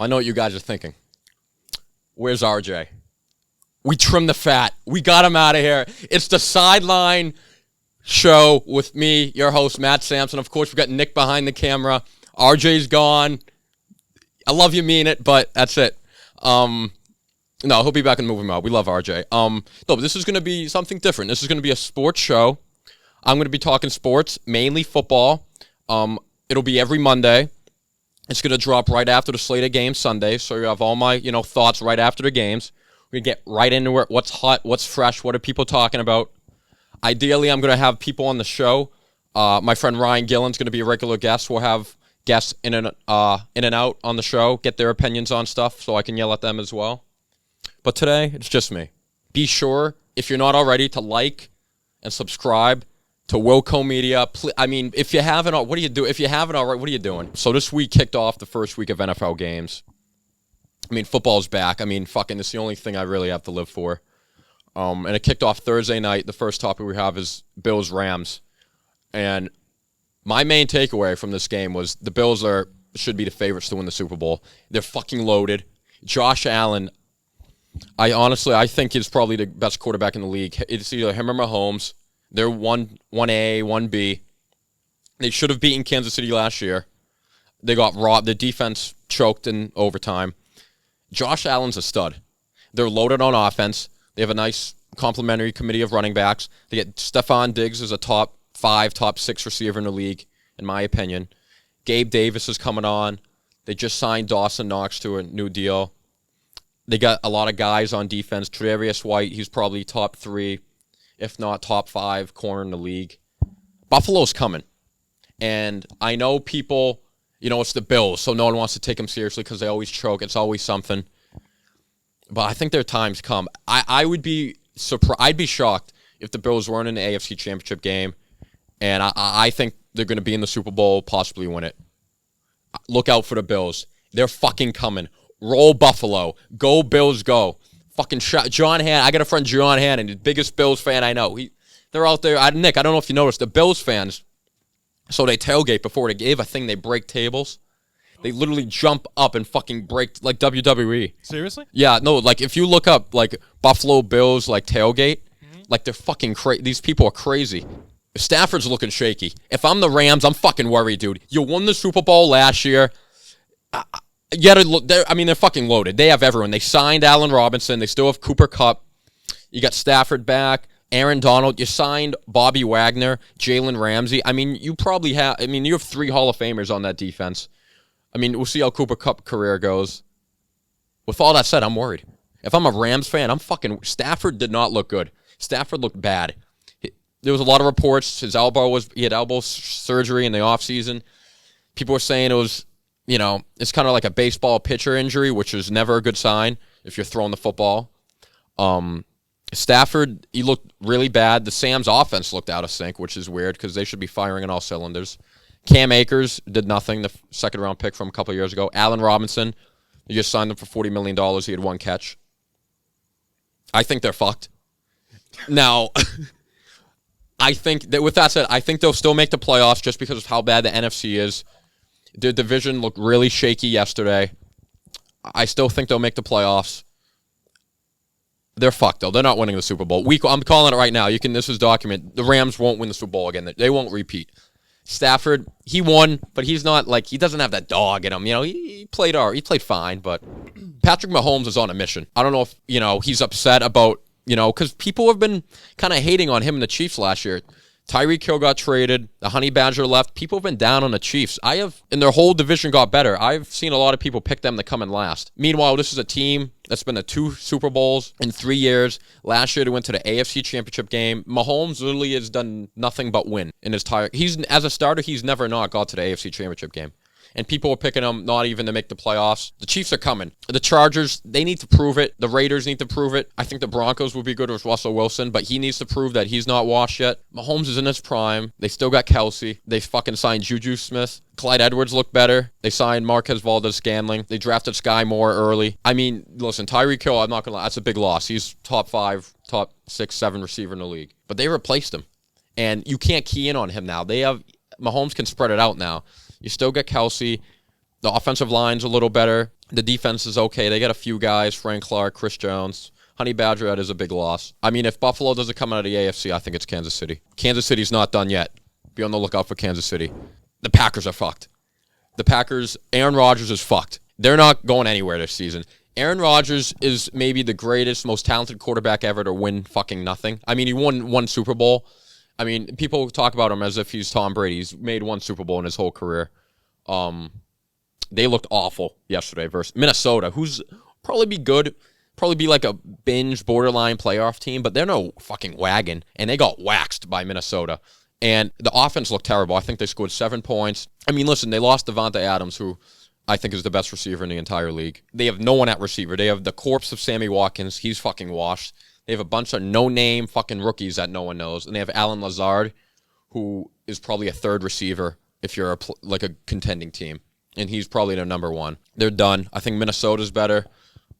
I know what you guys are thinking. Where's RJ? We trimmed the fat. We got him out of here. It's the Sideline show with me, your host, Matt Samson. Of course, we got Nick behind the camera. RJ's gone. I love you, mean it, but that's it. No, he'll be back in the movie mode. We love RJ. No, but this is going to be something different. This is going to be a sports show. I'm going to be talking sports, mainly football. It'll be every Monday. It's going to drop right after the slate of games Sunday, so you have all my, thoughts right after the games. We get right into it. What's hot? What's fresh? What are people talking about? Ideally, I'm going to have people on the show. My friend Ryan Gillen's going to be a regular guest. We'll have guests in and out on the show, get their opinions on stuff, so I can yell at them as well. But today, it's just me. Be sure, if you're not already, to like and subscribe to Wilco Media. If you haven't, what do you do? If you haven't already, what are you doing? So this week kicked off the first week of NFL games. Football's back. It's the only thing I really have to live for. And it kicked off Thursday night. The first topic we have is Bills-Rams. And my main takeaway from this game was the Bills should be the favorites to win the Super Bowl. They're fucking loaded. Josh Allen, I think he's probably the best quarterback in the league. It's either him or Mahomes. They're 1A, 1B. They should have beaten Kansas City last year. They got robbed. The defense choked in overtime. Josh Allen's a stud. They're loaded on offense. They have a nice complimentary committee of running backs. They get Stephon Diggs as a top 5, top 6 receiver in the league, in my opinion. Gabe Davis is coming on. They just signed Dawson Knox to a new deal. They got a lot of guys on defense. Tre'Davious White, he's probably top 3, if not top 5 corner in the league. Buffalo's coming. And I know people, it's the Bills, so no one wants to take them seriously because they always choke. It's always something. But I think their time's come. I would be surprised. I'd be shocked if the Bills weren't in the AFC Championship game. And I think they're going to be in the Super Bowl, possibly win it. Look out for the Bills. They're fucking coming. Roll Buffalo. Go Bills, go. Fucking John Hannon. I got a friend, John Hannon, the biggest Bills fan I know. They're out there. Nick, I don't know if you noticed, the Bills fans, so they tailgate before they give a thing. They break tables. They literally jump up and fucking break, like WWE. Seriously? Yeah, no, if you look up, Buffalo Bills, tailgate, they're fucking crazy. These people are crazy. Stafford's looking shaky. If I'm the Rams, I'm fucking worried, dude. You won the Super Bowl last year. They're fucking loaded. They have everyone. They signed Allen Robinson. They still have Cooper Kupp. You got Stafford back. Aaron Donald. You signed Bobby Wagner, Jalen Ramsey. You probably have. You have 3 Hall of Famers on that defense. We'll see how Cooper Kupp career goes. With all that said, I'm worried. If I'm a Rams fan, Stafford did not look good. Stafford looked bad. There was a lot of reports. He had elbow surgery in the offseason. People were saying it was, it's kind of like a baseball pitcher injury, which is never a good sign if you're throwing the football. Stafford, he looked really bad. The Sam's offense looked out of sync, which is weird because they should be firing on all cylinders. Cam Akers did nothing, the second-round pick from a couple of years ago. Allen Robinson, they just signed him for $40 million. He had 1 catch. I think they're fucked. Now, I think that with that said, I think they'll still make the playoffs just because of how bad the NFC is. Their division looked really shaky yesterday. I still think they'll make the playoffs. They're fucked, though. They're not winning the Super Bowl. I'm calling it right now. This is document. The Rams won't win the Super Bowl again. They won't repeat. Stafford, he won, but he's not he doesn't have that dog in him. He played fine, but Patrick Mahomes is on a mission. I don't know if, he's upset about, because people have been kind of hating on him and the Chiefs last year. Tyreek Hill got traded. The Honey Badger left. People have been down on the Chiefs. And their whole division got better. I've seen a lot of people pick them to come in last. Meanwhile, this is a team that's been to 2 Super Bowls in 3 years. Last year, they went to the AFC Championship game. Mahomes literally has done nothing but win in his entire. As a starter, he's never not got to the AFC Championship game. And people are picking them not even to make the playoffs. The Chiefs are coming. The Chargers, they need to prove it. The Raiders need to prove it. I think the Broncos would be good with Russell Wilson, but he needs to prove that he's not washed yet. Mahomes is in his prime. They still got Kelsey. They fucking signed Juju Smith. Clyde Edwards looked better. They signed Marquez Valdez-Scantling. They drafted Sky Moore early. Listen, Tyreek Hill, I'm not going to lie, that's a big loss. He's top 5, top 6, 7 receiver in the league. But they replaced him. And you can't key in on him now. Mahomes can spread it out now. You still get Kelsey. The offensive line's a little better. The defense is okay. They got a few guys, Frank Clark, Chris Jones. Honey Badger, that is a big loss. I mean, if Buffalo doesn't come out of the AFC, I think it's Kansas City. Kansas City's not done yet. Be on the lookout for Kansas City. The Packers are fucked. The Packers, Aaron Rodgers is fucked. They're not going anywhere this season. Aaron Rodgers is maybe the greatest, most talented quarterback ever to win fucking nothing. I mean, he won one Super Bowl. I mean, people talk about him as if he's Tom Brady. He's made one Super Bowl in his whole career. They looked awful yesterday versus Minnesota, who's probably be good, probably be like a binge borderline playoff team, but they're no fucking wagon, and they got waxed by Minnesota. And the offense looked terrible. I think they scored 7 points. I mean, listen, they lost Devontae Adams, who I think is the best receiver in the entire league. They have no one at receiver. They have the corpse of Sammy Watkins. He's fucking washed. They have a bunch of no-name fucking rookies that no one knows. And they have Alan Lazard, who is probably a third receiver if you're like a contending team. And he's probably their number one. They're done. I think Minnesota's better.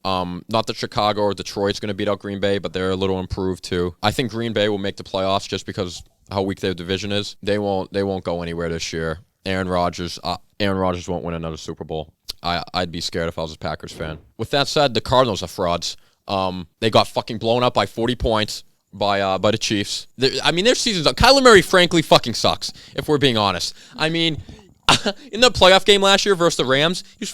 Not that Chicago or Detroit's going to beat out Green Bay, but they're a little improved too. I think Green Bay will make the playoffs just because how weak their division is. They won't go anywhere this year. Aaron Rodgers won't win another Super Bowl. I'd be scared if I was a Packers fan. With that said, the Cardinals are frauds. They got fucking blown up by 40 points by the Chiefs. I mean, their season's up. Kyler Murray, frankly, fucking sucks, if we're being honest. I mean, in the playoff game last year versus the Rams, he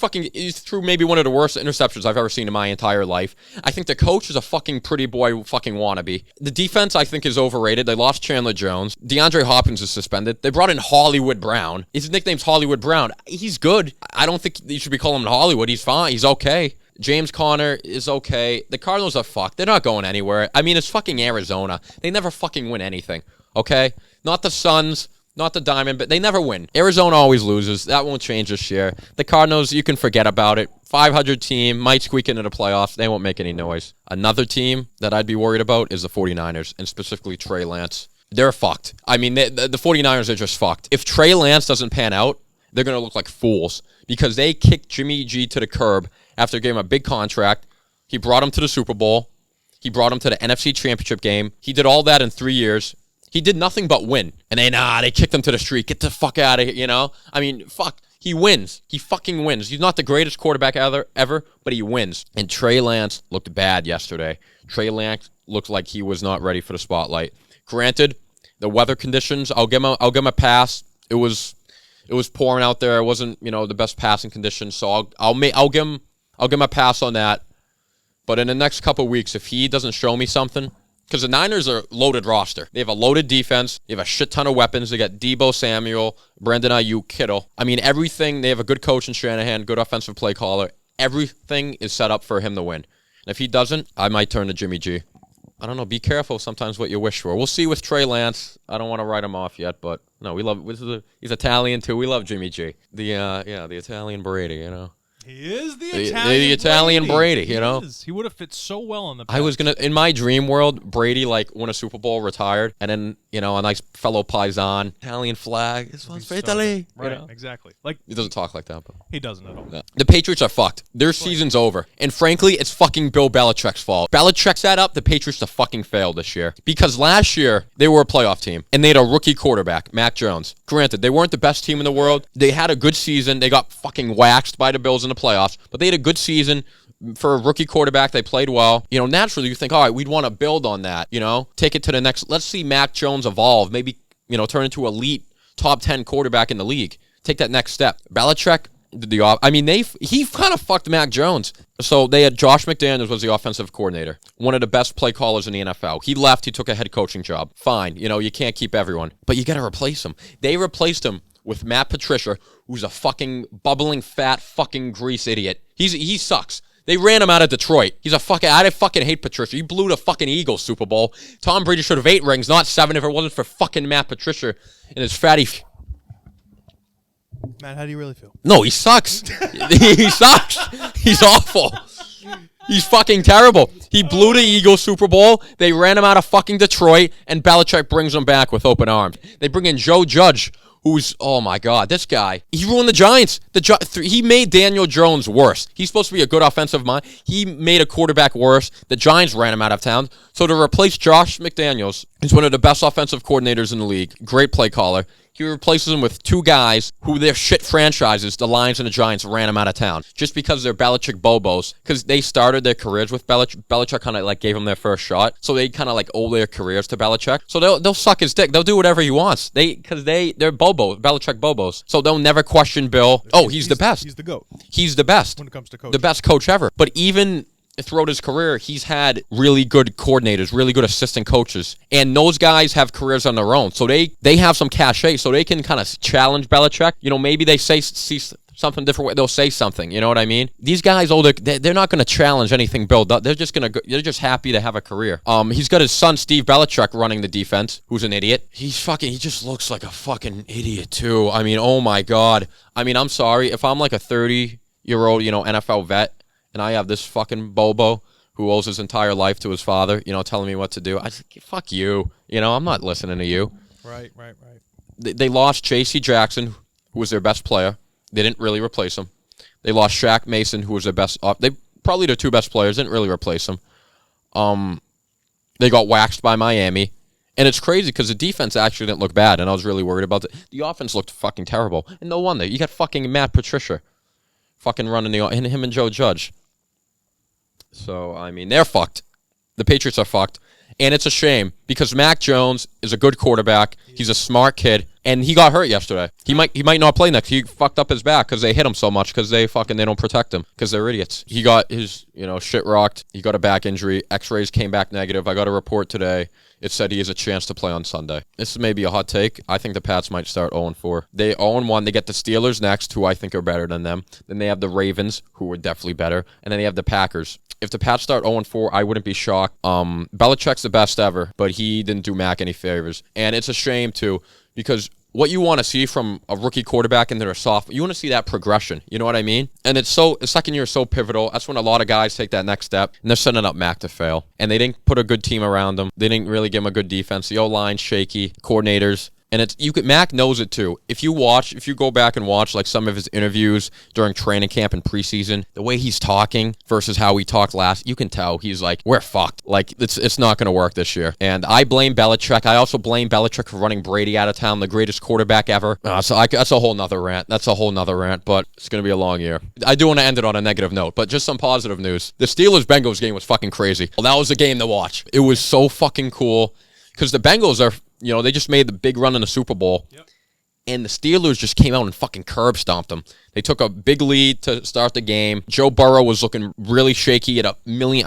threw maybe one of the worst interceptions I've ever seen in my entire life. I think the coach is a fucking pretty boy fucking wannabe. The defense, I think, is overrated. They lost Chandler Jones. DeAndre Hopkins is suspended. They brought in Hollywood Brown. His nickname's Hollywood Brown. He's good. I don't think you should be calling him Hollywood. He's fine. He's okay. James Conner is okay. The Cardinals are fucked. They're not going anywhere. I mean, it's fucking Arizona. They never fucking win anything, okay? Not the Suns, not the Diamond, but they never win. Arizona always loses. That won't change this year. The Cardinals, you can forget about it. 500 team, might squeak into the playoffs. They won't make any noise. Another team that I'd be worried about is the 49ers, and specifically Trey Lance. They're fucked. I mean, the 49ers are just fucked. If Trey Lance doesn't pan out, they're going to look like fools because they kicked Jimmy G to the curb after giving him a big contract. He brought him to the Super Bowl. He brought him to the NFC Championship game. He did all that in 3 years. He did nothing but win. And they kicked him to the street. Get the fuck out of here, you know? I mean, fuck. He wins. He fucking wins. He's not the greatest quarterback ever, but he wins. And Trey Lance looked bad yesterday. Trey Lance looked like he was not ready for the spotlight. Granted, the weather conditions, I'll give him a pass. It was pouring out there. It wasn't, the best passing conditions. So I'll give him a pass on that. But in the next couple of weeks, if he doesn't show me something, because the Niners are a loaded roster. They have a loaded defense. They have a shit ton of weapons. They got Debo Samuel, Brandon Ayuk, Kittle. I mean, everything. They have a good coach in Shanahan, good offensive play caller. Everything is set up for him to win. And if he doesn't, I might turn to Jimmy G. I don't know. Be careful sometimes what you wish for. We'll see with Trey Lance. I don't want to write him off yet, but no, we love. He's Italian too. We love Jimmy G. The Italian Brady. He is the Italian Brady, He would have fit so well on the I was going to, in my dream world, Brady, won a Super Bowl, retired, and then, a nice fellow paisan, Italian flag, it's for Italy. Right, exactly. He doesn't talk like that, but. He doesn't at all. No. The Patriots are fucked. Their season's over. And frankly, it's fucking Bill Belichick's fault. Belichick set up the Patriots to fucking fail this year. Because last year, they were a playoff team, and they had a rookie quarterback, Mac Jones. Granted, they weren't the best team in the world. They had a good season. They got fucking waxed by the Bills in the playoffs, but they had a good season. For a rookie quarterback, they played well. Naturally, you think, all right, we'd want to build on that, take it to the next. Let's see Mac Jones evolve, maybe, turn into elite top 10 quarterback in the league. Take that next step. Belichick did he kind of fucked Mac Jones. So they had Josh McDaniels was the offensive coordinator, one of the best play callers in the NFL. He left, he took a head coaching job. Fine, you can't keep everyone, but you got to replace him. They replaced him with Matt Patricia, who's a fucking bubbling fat fucking grease idiot. He sucks. They ran him out of Detroit. I fucking hate Patricia. He blew the fucking Eagles Super Bowl. Tom Brady should have 8 rings, not 7 if it wasn't for fucking Matt Patricia and his fatty. Matt, how do you really feel? No, he sucks. He sucks. He's awful. He's fucking terrible. He blew the Eagles Super Bowl. They ran him out of fucking Detroit, and Belichick brings him back with open arms. They bring in Joe Judge, who's, oh my God, this guy. He ruined the Giants. He made Daniel Jones worse. He's supposed to be a good offensive mind. He made a quarterback worse. The Giants ran him out of town. So to replace Josh McDaniels, who's one of the best offensive coordinators in the league, great play caller, He replaces them with two guys who their shit franchises, the Lions and the Giants, ran them out of town just because they're Belichick Bobos. Because they started their careers with Belichick. Belichick kind of like gave them their first shot, so they kind of like owe their careers to Belichick. So they'll suck his dick. They'll do whatever he wants. They're Bobos, Belichick Bobos. So they'll never question Bill. Oh, he's the best. He's the GOAT. He's the best. When it comes to coaching. The best coach ever. But even throughout his career, he's had really good coordinators, really good assistant coaches, and those guys have careers on their own, so they have some cachet, so they can kind of challenge Belichick. Maybe they see something different way. They'll say something. You know what I mean? These guys, they're not going to challenge anything Bill does. They're just happy to have a career. He's got his son Steve Belichick running the defense, who's an idiot. He just looks like a fucking idiot too. I mean, oh my God. I mean, I'm sorry if I'm like a 30-year-old, NFL vet, and I have this fucking Bobo who owes his entire life to his father, telling me what to do. I said, fuck you. I'm not listening to you. Right. They lost J.C. Jackson, who was their best player. They didn't really replace him. They lost Shaq Mason, who was their best. They probably their two best players. Didn't really replace him. They got waxed by Miami. And it's crazy because the defense actually didn't look bad, and I was really worried about it. The offense looked fucking terrible. And no wonder. You got fucking Matt Patricia fucking running and him and Joe Judge. So, I mean, they're fucked. The Patriots are fucked. And it's a shame because Mac Jones is a good quarterback. He's a smart kid, and he got hurt yesterday. He might not play next. He fucked up his back because they hit him so much because they don't protect him because they're idiots. He got his shit rocked. He got a back injury. X-rays came back negative. I got a report today. It said he has a chance to play on Sunday. This is maybe a hot take. I think the Pats might start 0-4. They 0-1. They get the Steelers next, who I think are better than them. Then they have the Ravens, who are definitely better. And then they have the Packers. If the Pats start 0-4, I wouldn't be shocked. Belichick's the best ever, but he didn't do Mac any favors. And it's a shame, too, because what you want to see from a rookie quarterback into a sophomore, you want to see that progression. You know what I mean? And the second year is so pivotal. That's when a lot of guys take that next step, and they're setting up Mac to fail. And they didn't put a good team around him. They didn't really give him a good defense. The O-line's shaky, coordinators. And Mac knows it too. If you go back and watch like some of his interviews during training camp and preseason, the way he's talking versus how he talked last, you can tell he's like, we're fucked. Like it's not going to work this year. And I blame Belichick. I also blame Belichick for running Brady out of town, the greatest quarterback ever. That's a whole nother rant. But it's going to be a long year. I do want to end it on a negative note, but just some positive news. The Steelers-Bengals game was fucking crazy. Well, that was a game to watch. It was so fucking cool because the Bengals are, they just made the big run in the Super Bowl. Yep. And the Steelers just came out and fucking curb stomped them. They took a big lead to start the game. Joe Burrow was looking really shaky at I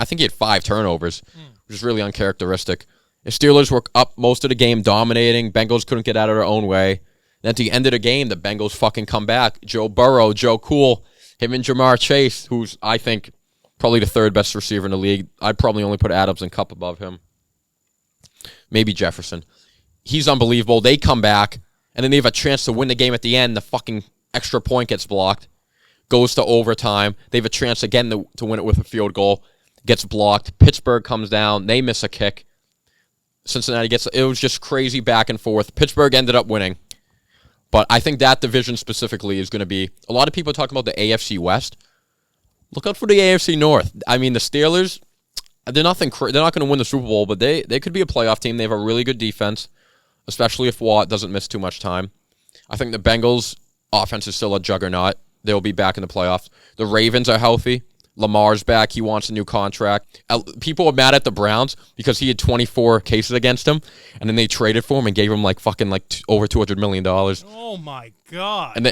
think he had 5 turnovers, which is really uncharacteristic. The Steelers were up most of the game, dominating. Bengals couldn't get out of their own way. Then at the end of the game, the Bengals fucking come back. Joe Burrow, Joe Cool, him and Jamar Chase, who's, I think, probably the 3rd best receiver in the league. I'd probably only put Adams and Kupp above him. Maybe Jefferson. He's unbelievable. They come back, and then they have a chance to win the game at the end. The fucking extra point gets blocked. Goes to overtime. They have a chance again to win it with a field goal. Gets blocked. Pittsburgh comes down. They miss a kick. Cincinnati gets... It was just crazy back and forth. Pittsburgh ended up winning. But I think that division specifically is going to be... A lot of people talk about the AFC West. Look out for the AFC North. I mean, the Steelers, they're not going to win the Super Bowl, but they could be a playoff team. They have a really good defense, especially if Watt doesn't miss too much time. I think the Bengals' offense is still a juggernaut. They'll be back in the playoffs. The Ravens are healthy. Lamar's back. He wants a new contract. People are mad at the Browns because he had 24 cases against him, and then they traded for him and gave him like over $200 million. Oh my God! And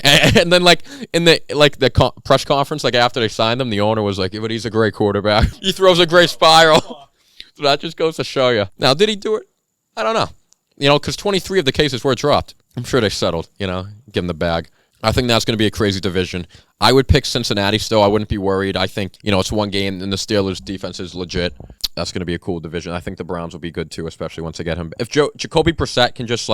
then like in the press conference, like after they signed him, the owner was like, "But he's a great quarterback. He throws a great spiral." So that just goes to show you. Now, did he do it? I don't know. Because 23 of the cases were dropped. I'm sure they settled. Give him the bag. I think that's going to be a crazy division. I would pick Cincinnati still. I wouldn't be worried. I think, it's one game, and the Steelers' defense is legit. That's going to be a cool division. I think the Browns will be good, too, especially once they get him. If Jacoby Brissett can just,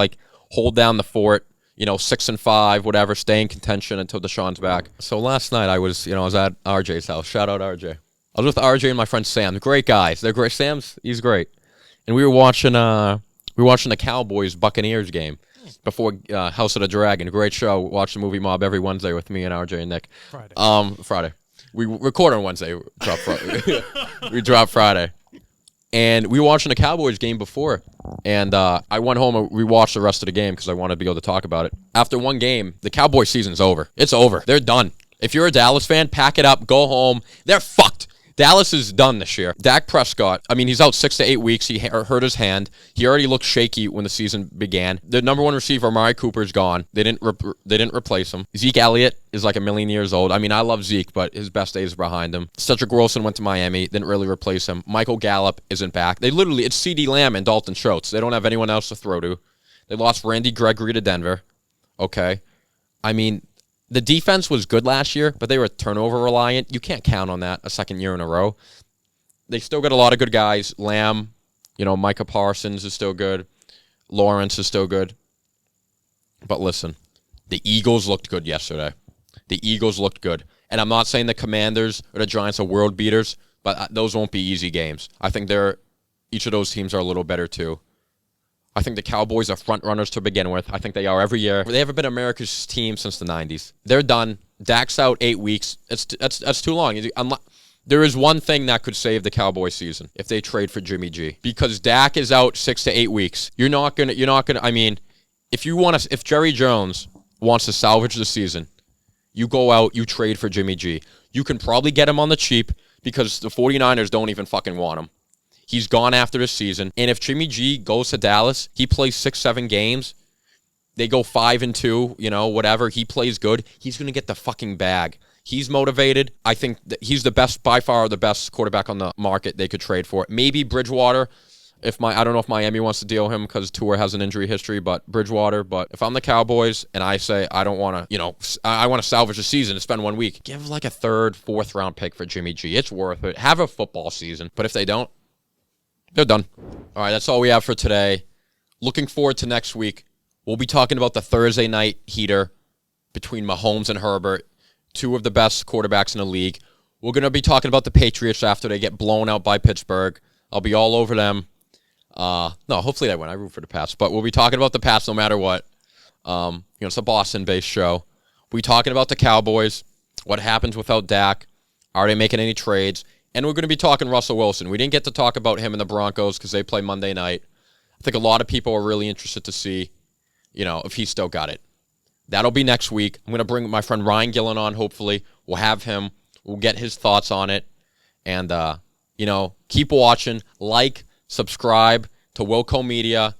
hold down the fort, 6-5, whatever, stay in contention until Deshaun's back. So last night, I was at RJ's house. Shout out RJ. I was with RJ and my friend Sam. Great guys. They're great. He's great. And we were watching the Cowboys-Buccaneers game before House of the Dragon. Great show. Watch the movie Mob every Wednesday with me and RJ and Nick. Friday. We record on Wednesday. We drop Friday. And we were watching the Cowboys game before. And I went home and rewatched the rest of the game because I wanted to be able to talk about it. After one game, the Cowboys season's over. It's over. They're done. If you're a Dallas fan, pack it up, go home. They're fucked. Dallas is done this year. Dak Prescott, I mean, he's out 6 to 8 weeks. He hurt his hand. He already looked shaky when the season began. The number one receiver, Amari Cooper, is gone. They didn't replace him. Zeke Elliott is like a million years old. I mean, I love Zeke, but his best days are behind him. Cedric Wilson went to Miami. Didn't really replace him. Michael Gallup isn't back. It's CeeDee Lamb and Dalton Schultz. They don't have anyone else to throw to. They lost Randy Gregory to Denver. Okay. I mean, the defense was good last year, but they were turnover reliant. You can't count on that a second year in a row. They still got a lot of good guys. Lamb, Micah Parsons is still good. Lawrence is still good. But listen, the Eagles looked good yesterday. The Eagles looked good. And I'm not saying the Commanders or the Giants are world beaters, but those won't be easy games. I think each of those teams are a little better too. I think the Cowboys are front runners to begin with. I think they are every year. They haven't been America's team since the 90s. They're done. Dak's out 8 weeks. That's too long. There is one thing that could save the Cowboys season if they trade for Jimmy G. Because Dak is out 6 to 8 weeks. You're not gonna. I mean, if Jerry Jones wants to salvage the season, you go out, you trade for Jimmy G. You can probably get him on the cheap because the 49ers don't even fucking want him. He's gone after this season. And if Jimmy G goes to Dallas, he plays 6-7 games. They go 5-2, whatever. He plays good. He's going to get the fucking bag. He's motivated. I think that he's by far the best quarterback on the market they could trade for. Maybe Bridgewater. I don't know if Miami wants to deal him because Tua has an injury history, but Bridgewater. But if I'm the Cowboys and I say I don't want to, I want to salvage the season and spend 1 week, give like a 3rd, 4th round pick for Jimmy G. It's worth it. Have a football season. But if they don't, they're done. All right, that's all we have for today. Looking forward to next week. We'll be talking about the Thursday night heater between Mahomes and Herbert, 2 of the best quarterbacks in the league. We're going to be talking about the Patriots after they get blown out by Pittsburgh. I'll be all over them. No, hopefully they win. I root for the Pats. But we'll be talking about the Pats no matter what. It's a Boston-based show. We'll be talking about the Cowboys, what happens without Dak. Are they making any trades? And we're going to be talking Russell Wilson. We didn't get to talk about him and the Broncos because they play Monday night. I think a lot of people are really interested to see, if he's still got it. That'll be next week. I'm going to bring my friend Ryan Gillen on, hopefully. We'll have him. We'll get his thoughts on it. And, keep watching. Like, subscribe to Wilco Media.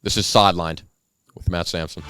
This is Sidelined with Matt Samson.